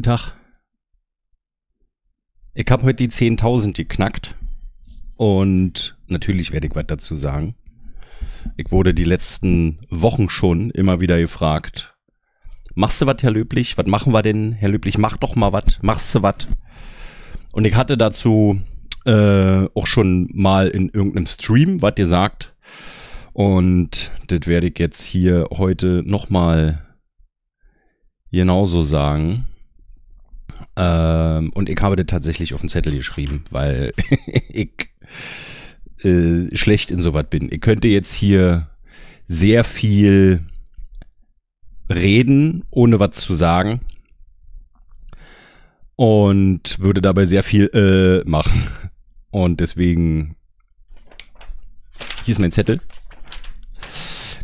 Tag. Ich habe heute die 10.000 geknackt und natürlich werde ich was dazu sagen. Ich wurde die letzten Wochen schon immer wieder gefragt, machst du was, Herr Löblich? Was machen wir denn, Herr Löblich? Mach doch mal was. Machst du was? Und ich hatte dazu auch schon mal in irgendeinem Stream was gesagt. Und das werde ich jetzt hier heute nochmal genauso sagen. Und ich habe das tatsächlich auf den Zettel geschrieben, weil ich schlecht in sowas bin. Ich könnte jetzt hier sehr viel reden, ohne was zu sagen. Und würde dabei sehr viel machen. Und deswegen, hier ist mein Zettel.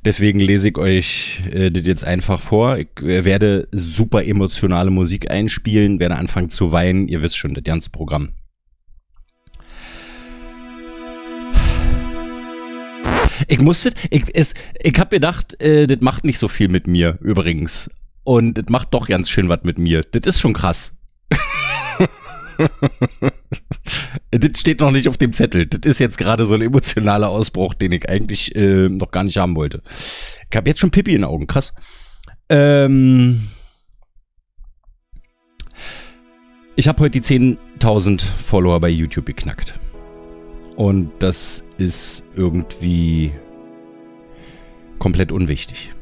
Deswegen lese ich euch das jetzt einfach vor. Ich werde super emotionale Musik einspielen, werde anfangen zu weinen. Ihr wisst schon, das ganze Programm. Ich habe gedacht, das macht nicht so viel mit mir übrigens. Und das macht doch ganz schön was mit mir. Das ist schon krass. Das steht noch nicht auf dem Zettel. Das ist jetzt gerade so ein emotionaler Ausbruch, den ich eigentlich noch gar nicht haben wollte. Ich habe jetzt schon Pipi in den Augen, krass. Ich habe heute die 10.000 Follower bei YouTube geknackt. Und das ist irgendwie komplett unwichtig.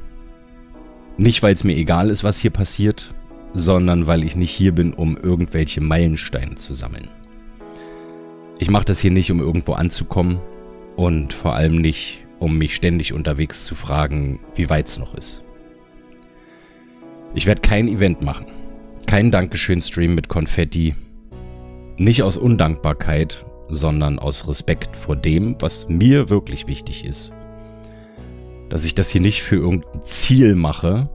Nicht, weil es mir egal ist, was hier passiert, sondern weil ich nicht hier bin, um irgendwelche Meilensteine zu sammeln. Ich mache das hier nicht, um irgendwo anzukommen und vor allem nicht, um mich ständig unterwegs zu fragen, wie weit es noch ist. Ich werde kein Event machen, keinen Dankeschön-Stream mit Konfetti, nicht aus Undankbarkeit, sondern aus Respekt vor dem, was mir wirklich wichtig ist. Dass ich das hier nicht für irgendein Ziel mache,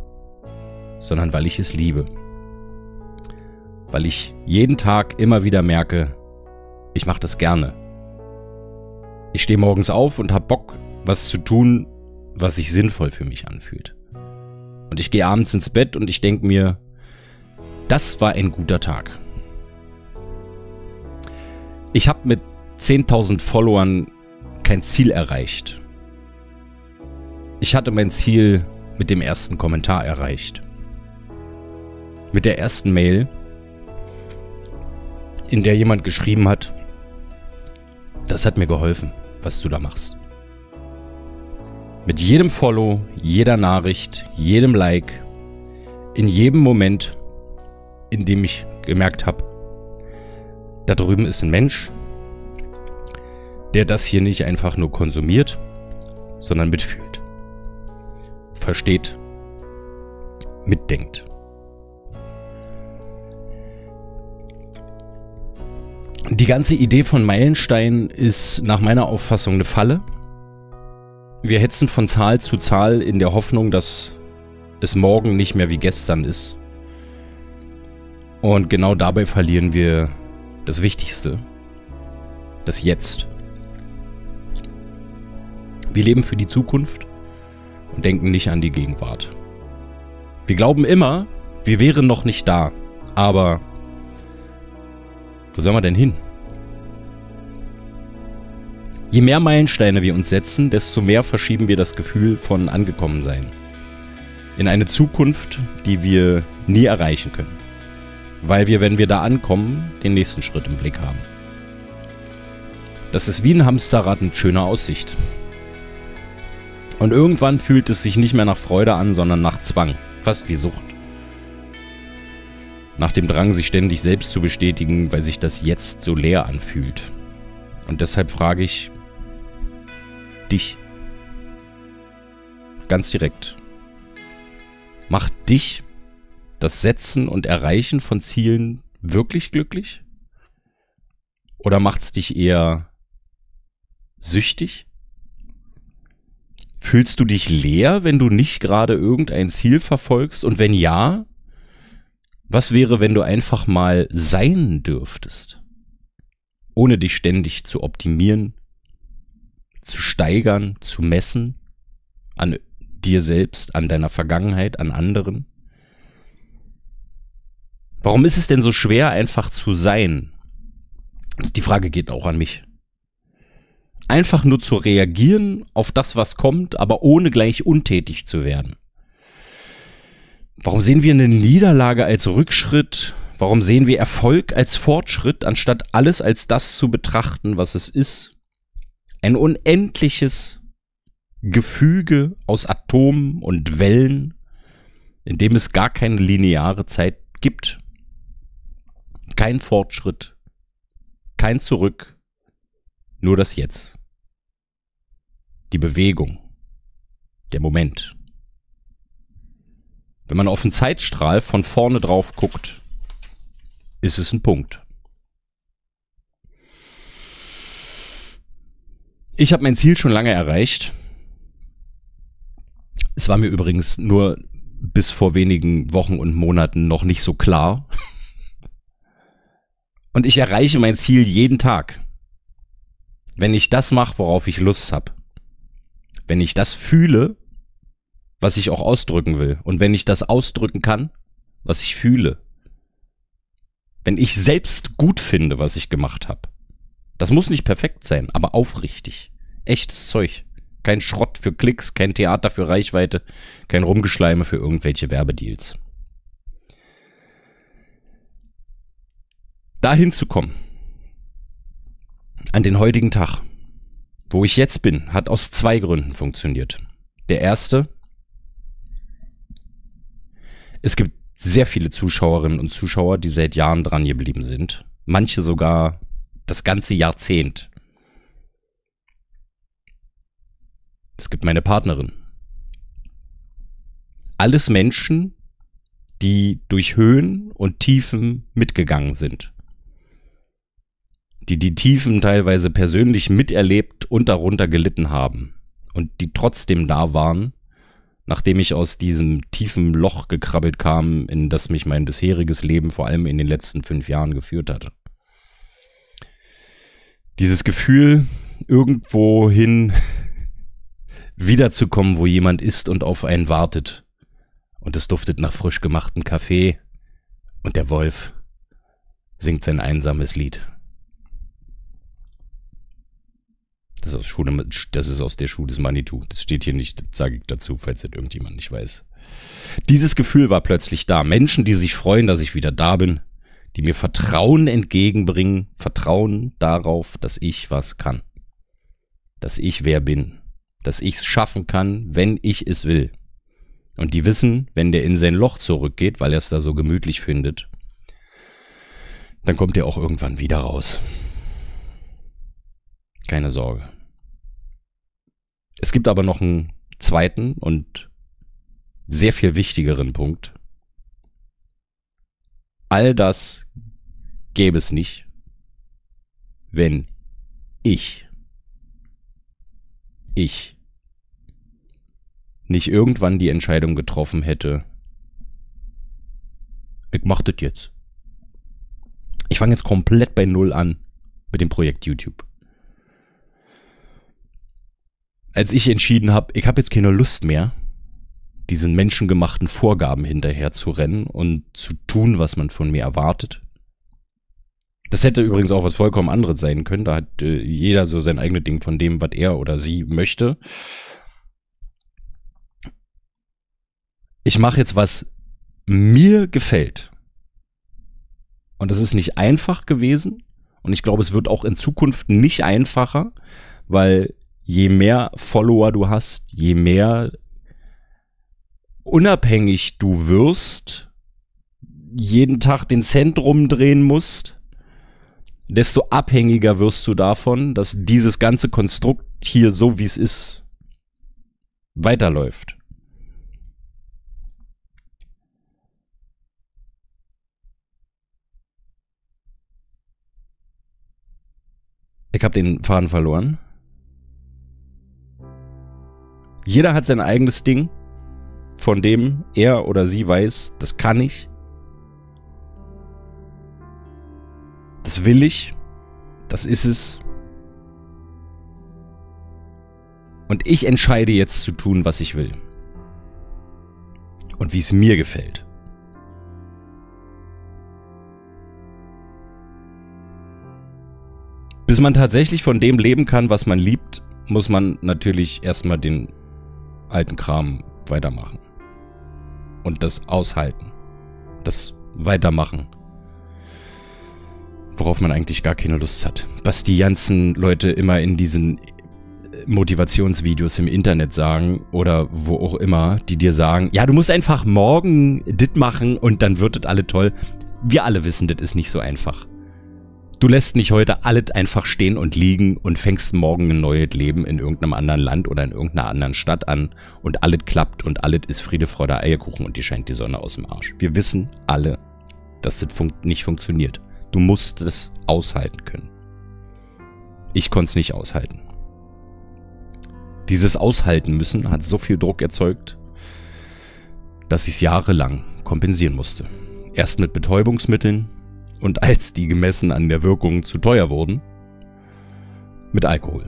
sondern weil ich es liebe. Weil ich jeden Tag immer wieder merke, ich mache das gerne. Ich stehe morgens auf und habe Bock, was zu tun, was sich sinnvoll für mich anfühlt. Und ich gehe abends ins Bett und ich denke mir, das war ein guter Tag. Ich habe mit 10.000 Followern kein Ziel erreicht. Ich hatte mein Ziel mit dem ersten Kommentar erreicht. Mit der ersten Mail, in der jemand geschrieben hat, das hat mir geholfen, was du da machst. Mit jedem Follow, jeder Nachricht, jedem Like, in jedem Moment, in dem ich gemerkt habe, da drüben ist ein Mensch, der das hier nicht einfach nur konsumiert, sondern mitfühlt, versteht, mitdenkt. Die ganze Idee von Meilenstein ist nach meiner Auffassung eine Falle. Wir hetzen von Zahl zu Zahl in der Hoffnung, dass es morgen nicht mehr wie gestern ist. Und genau dabei verlieren wir das Wichtigste, das Jetzt. Wir leben für die Zukunft und denken nicht an die Gegenwart. Wir glauben immer, wir wären noch nicht da, aber wo sollen wir denn hin? Je mehr Meilensteine wir uns setzen, desto mehr verschieben wir das Gefühl von Angekommensein. In eine Zukunft, die wir nie erreichen können. Weil wir, wenn wir da ankommen, den nächsten Schritt im Blick haben. Das ist wie ein Hamsterrad mit schöner Aussicht. Und irgendwann fühlt es sich nicht mehr nach Freude an, sondern nach Zwang. Fast wie Sucht. Nach dem Drang, sich ständig selbst zu bestätigen, weil sich das Jetzt so leer anfühlt. Und deshalb frage ich dich ganz direkt. Macht dich das Setzen und Erreichen von Zielen wirklich glücklich? Oder macht's dich eher süchtig? Fühlst du dich leer, wenn du nicht gerade irgendein Ziel verfolgst? Und wenn ja, was wäre, wenn du einfach mal sein dürftest? Ohne dich ständig zu optimieren, zu steigern, zu messen an dir selbst, an deiner Vergangenheit, an anderen. Warum ist es denn so schwer, einfach zu sein? Die Frage geht auch an mich. Einfach nur zu reagieren auf das, was kommt, aber ohne gleich untätig zu werden. Warum sehen wir eine Niederlage als Rückschritt? Warum sehen wir Erfolg als Fortschritt, anstatt alles als das zu betrachten, was es ist? Ein unendliches Gefüge aus Atomen und Wellen, in dem es gar keine lineare Zeit gibt. Kein Fortschritt, kein Zurück, nur das Jetzt. Die Bewegung, der Moment. Wenn man auf einen Zeitstrahl von vorne drauf guckt, ist es ein Punkt. Ich habe mein Ziel schon lange erreicht. Es war mir übrigens nur bis vor wenigen Wochen und Monaten noch nicht so klar. Und ich erreiche mein Ziel jeden Tag. Wenn ich das mache, worauf ich Lust habe. Wenn ich das fühle, was ich auch ausdrücken will. Und wenn ich das ausdrücken kann, was ich fühle. Wenn ich selbst gut finde, was ich gemacht habe. Das muss nicht perfekt sein, aber aufrichtig. Echtes Zeug. Kein Schrott für Klicks, kein Theater für Reichweite, kein Rumgeschleime für irgendwelche Werbedeals. Dahin zu kommen, an den heutigen Tag, wo ich jetzt bin, hat aus 2 Gründen funktioniert. Der erste: Es gibt sehr viele Zuschauerinnen und Zuschauer, die seit Jahren dran geblieben sind. Manche sogar das ganze Jahrzehnt. Es gibt meine Partnerin. Alles Menschen, die durch Höhen und Tiefen mitgegangen sind. Die die Tiefen teilweise persönlich miterlebt und darunter gelitten haben. Und die trotzdem da waren, nachdem ich aus diesem tiefen Loch gekrabbelt kam, in das mich mein bisheriges Leben vor allem in den letzten 5 Jahren geführt hatte. Dieses Gefühl, irgendwohin wiederzukommen, wo jemand ist und auf einen wartet. Und es duftet nach frisch gemachtem Kaffee und der Wolf singt sein einsames Lied. Das ist aus der Schuh des Manitou. Das steht hier nicht, das sage ich dazu, falls das irgendjemand nicht weiß. Dieses Gefühl war plötzlich da. Menschen, die sich freuen, dass ich wieder da bin, die mir Vertrauen entgegenbringen, Vertrauen darauf, dass ich was kann. Dass ich wer bin. Dass ich es schaffen kann, wenn ich es will. Und die wissen, wenn der in sein Loch zurückgeht, weil er es da so gemütlich findet, dann kommt er auch irgendwann wieder raus. Keine Sorge. Es gibt aber noch einen zweiten und sehr viel wichtigeren Punkt. All das gäbe es nicht, wenn ich nicht irgendwann die Entscheidung getroffen hätte, ich mach das jetzt. Ich fange jetzt komplett bei Null an mit dem Projekt YouTube. Als ich entschieden habe, ich habe jetzt keine Lust mehr, diesen menschengemachten Vorgaben hinterher zu rennen und zu tun, was man von mir erwartet. Das hätte übrigens auch was vollkommen anderes sein können. Da hat jeder so sein eigenes Ding von dem, was er oder sie möchte. Ich mache jetzt, was mir gefällt. Und das ist nicht einfach gewesen. Und ich glaube, es wird auch in Zukunft nicht einfacher, weil je mehr Follower du hast, je mehr unabhängig du wirst, jeden Tag den Cent rumdrehen musst, desto abhängiger wirst du davon, dass dieses ganze Konstrukt hier so, wie es ist, weiterläuft. Ich habe den Faden verloren. Jeder hat sein eigenes Ding, von dem er oder sie weiß, das kann ich. Das will ich. Das ist es. Und ich entscheide jetzt zu tun, was ich will. Und wie es mir gefällt. Bis man tatsächlich von dem leben kann, was man liebt, muss man natürlich erstmal den alten Kram weitermachen. Und das aushalten. Das Weitermachen. Worauf man eigentlich gar keine Lust hat. Was die ganzen Leute immer in diesen Motivationsvideos im Internet sagen oder wo auch immer, die dir sagen, ja, du musst einfach morgen dit machen und dann wird das alle toll. Wir alle wissen, das ist nicht so einfach. Du lässt nicht heute alles einfach stehen und liegen und fängst morgen ein neues Leben in irgendeinem anderen Land oder in irgendeiner anderen Stadt an und alles klappt und alles ist Friede, Freude, Eierkuchen und dir scheint die Sonne aus dem Arsch. Wir wissen alle, dass das nicht funktioniert. Du musst es aushalten können. Ich konnte es nicht aushalten. Dieses Aushalten müssen hat so viel Druck erzeugt, dass ich es jahrelang kompensieren musste. Erst mit Betäubungsmitteln und als die gemessen an der Wirkung zu teuer wurden, mit Alkohol.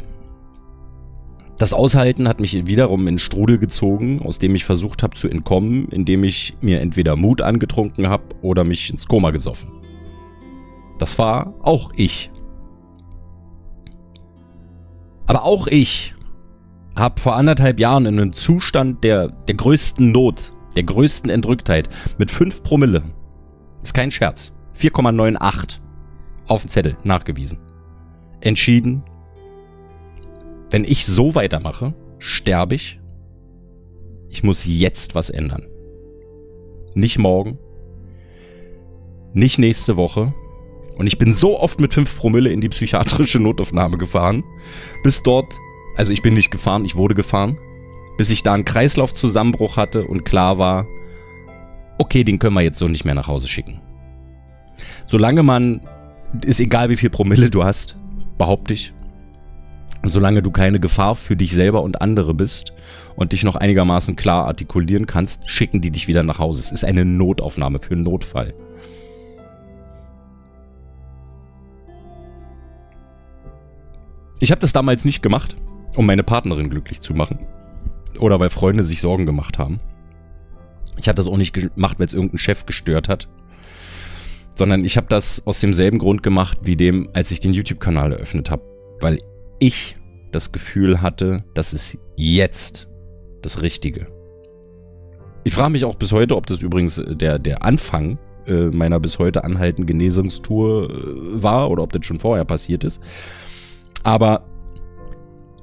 Das Aushalten hat mich wiederum in einen Strudel gezogen, aus dem ich versucht habe zu entkommen, indem ich mir entweder Mut angetrunken habe oder mich ins Koma gesoffen. Das war auch ich. Aber auch ich habe vor 1,5 Jahren in einem Zustand der größten Not, der größten Entrücktheit mit 5 Promille, ist kein Scherz, 4,98 auf dem Zettel nachgewiesen, entschieden, wenn ich so weitermache, sterbe ich. Ich muss jetzt was ändern. Nicht morgen, nicht nächste Woche. Und ich bin so oft mit 5 Promille in die psychiatrische Notaufnahme gefahren, bis dort, also ich bin nicht gefahren, ich wurde gefahren, bis ich da einen Kreislaufzusammenbruch hatte und klar war, okay, den können wir jetzt so nicht mehr nach Hause schicken. Solange man, ist egal wie viel Promille du hast, behaupte ich, solange du keine Gefahr für dich selber und andere bist und dich noch einigermaßen klar artikulieren kannst, schicken die dich wieder nach Hause. Es ist eine Notaufnahme für einen Notfall. Ich habe das damals nicht gemacht, um meine Partnerin glücklich zu machen. Oder weil Freunde sich Sorgen gemacht haben. Ich habe das auch nicht gemacht, weil es irgendein Chef gestört hat. Sondern ich habe das aus demselben Grund gemacht, wie dem, als ich den YouTube-Kanal eröffnet habe. Weil ich das Gefühl hatte, das ist jetzt das Richtige. Ich frage mich auch bis heute, ob das übrigens der Anfang meiner bis heute anhaltenden Genesungstour war oder ob das schon vorher passiert ist. Aber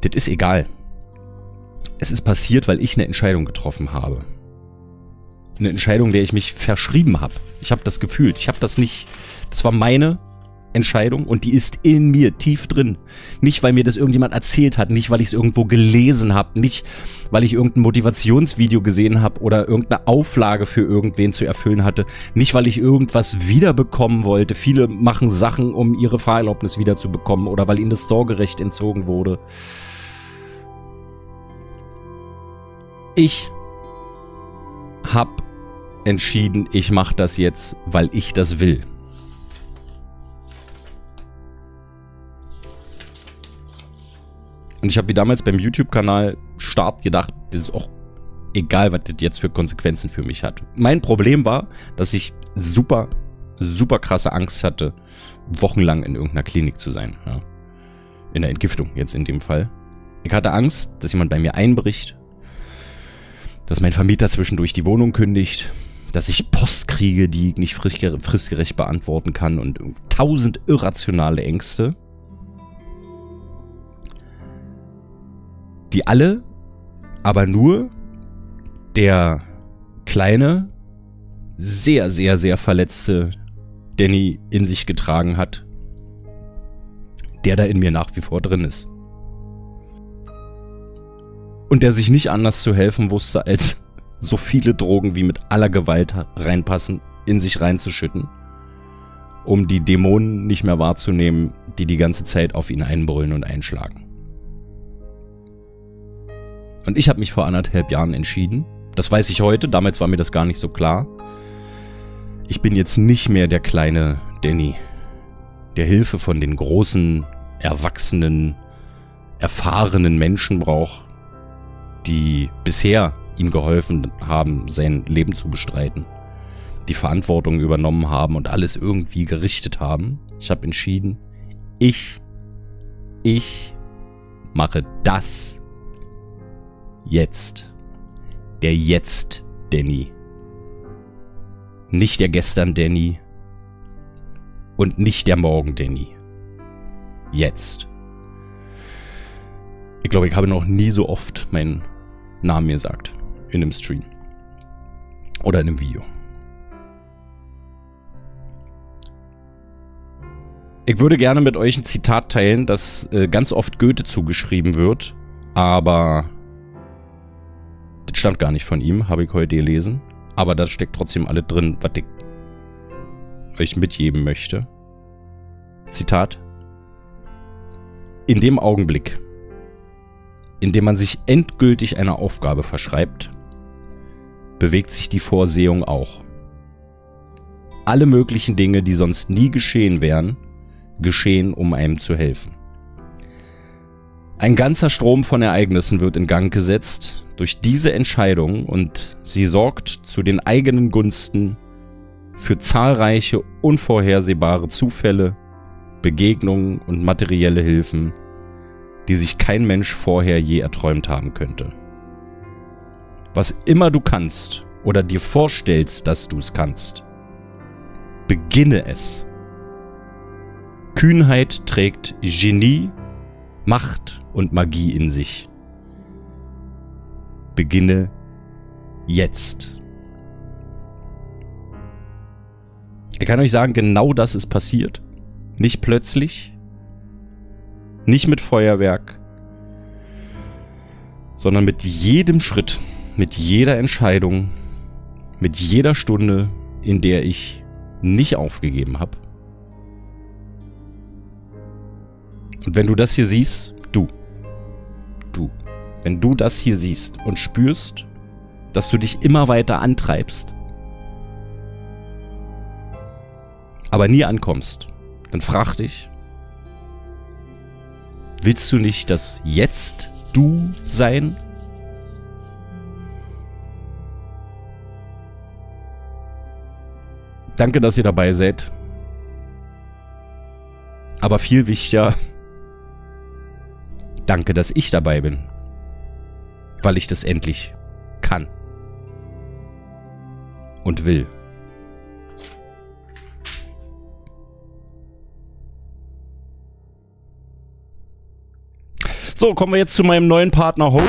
das ist egal. Es ist passiert, weil ich eine Entscheidung getroffen habe. Eine Entscheidung, der ich mich verschrieben habe. Ich habe das gefühlt. Ich habe das nicht... Das war meine Entscheidung und die ist in mir tief drin. Nicht, weil mir das irgendjemand erzählt hat. Nicht, weil ich es irgendwo gelesen habe. Nicht, weil ich irgendein Motivationsvideo gesehen habe oder irgendeine Auflage für irgendwen zu erfüllen hatte. Nicht, weil ich irgendwas wiederbekommen wollte. Viele machen Sachen, um ihre Fahrerlaubnis wiederzubekommen oder weil ihnen das Sorgerecht entzogen wurde. Ich habe entschieden, ich mache das jetzt, weil ich das will. Und ich habe wie damals beim YouTube-Kanal Start gedacht, das ist auch egal, was das jetzt für Konsequenzen für mich hat. Mein Problem war, dass ich super, super krasse Angst hatte, wochenlang in irgendeiner Klinik zu sein. Ja. In der Entgiftung jetzt in dem Fall. Ich hatte Angst, dass jemand bei mir einbricht, dass mein Vermieter zwischendurch die Wohnung kündigt, dass ich Post kriege, die ich nicht fristgerecht beantworten kann und 1000 irrationale Ängste, die alle aber nur der kleine, sehr, sehr, sehr verletzte Danny in sich getragen hat, der da in mir nach wie vor drin ist. Und der sich nicht anders zu helfen wusste, als so viele Drogen wie mit aller Gewalt reinpassen, in sich reinzuschütten, um die Dämonen nicht mehr wahrzunehmen, die die ganze Zeit auf ihn einbrüllen und einschlagen. Und ich habe mich vor 1,5 Jahren entschieden, das weiß ich heute, damals war mir das gar nicht so klar, ich bin jetzt nicht mehr der kleine Danny, der Hilfe von den großen, erwachsenen, erfahrenen Menschen braucht, die bisher ihm geholfen haben, sein Leben zu bestreiten, die Verantwortung übernommen haben und alles irgendwie gerichtet haben. Ich habe entschieden, ich Ich mache das jetzt. Der Jetzt-Danny. Nicht der Gestern-Danny. Und nicht der Morgen-Danny. Jetzt. Ich glaube, ich habe noch nie so oft meinen Namen gesagt. In einem Stream. Oder in einem Video. Ich würde gerne mit euch ein Zitat teilen, das ganz oft Goethe zugeschrieben wird. Aber das stammt gar nicht von ihm, habe ich heute gelesen. Aber da steckt trotzdem alles drin, was ich euch mitgeben möchte. Zitat. In dem Augenblick, in dem man sich endgültig einer Aufgabe verschreibt, bewegt sich die Vorsehung auch. Alle möglichen Dinge, die sonst nie geschehen wären, geschehen, um einem zu helfen. Ein ganzer Strom von Ereignissen wird in Gang gesetzt durch diese Entscheidung und sie sorgt zu den eigenen Gunsten für zahlreiche unvorhersehbare Zufälle, Begegnungen und materielle Hilfen, die sich kein Mensch vorher je erträumt haben könnte. Was immer du kannst oder dir vorstellst, dass du es kannst, beginne es. Kühnheit trägt Genie, Macht und Magie in sich. Beginne jetzt. Ich kann euch sagen, genau das ist passiert. Nicht plötzlich, nicht mit Feuerwerk, sondern mit jedem Schritt, mit jeder Entscheidung, mit jeder Stunde, in der ich nicht aufgegeben habe. Und wenn du das hier siehst, wenn du das hier siehst und spürst, dass du dich immer weiter antreibst, aber nie ankommst, dann frag dich, willst du nicht das Jetzt-Du sein? Danke, dass ihr dabei seid. Aber viel wichtiger, danke, dass ich dabei bin. Weil ich das endlich kann. Und will. So, kommen wir jetzt zu meinem neuen Partner Hope.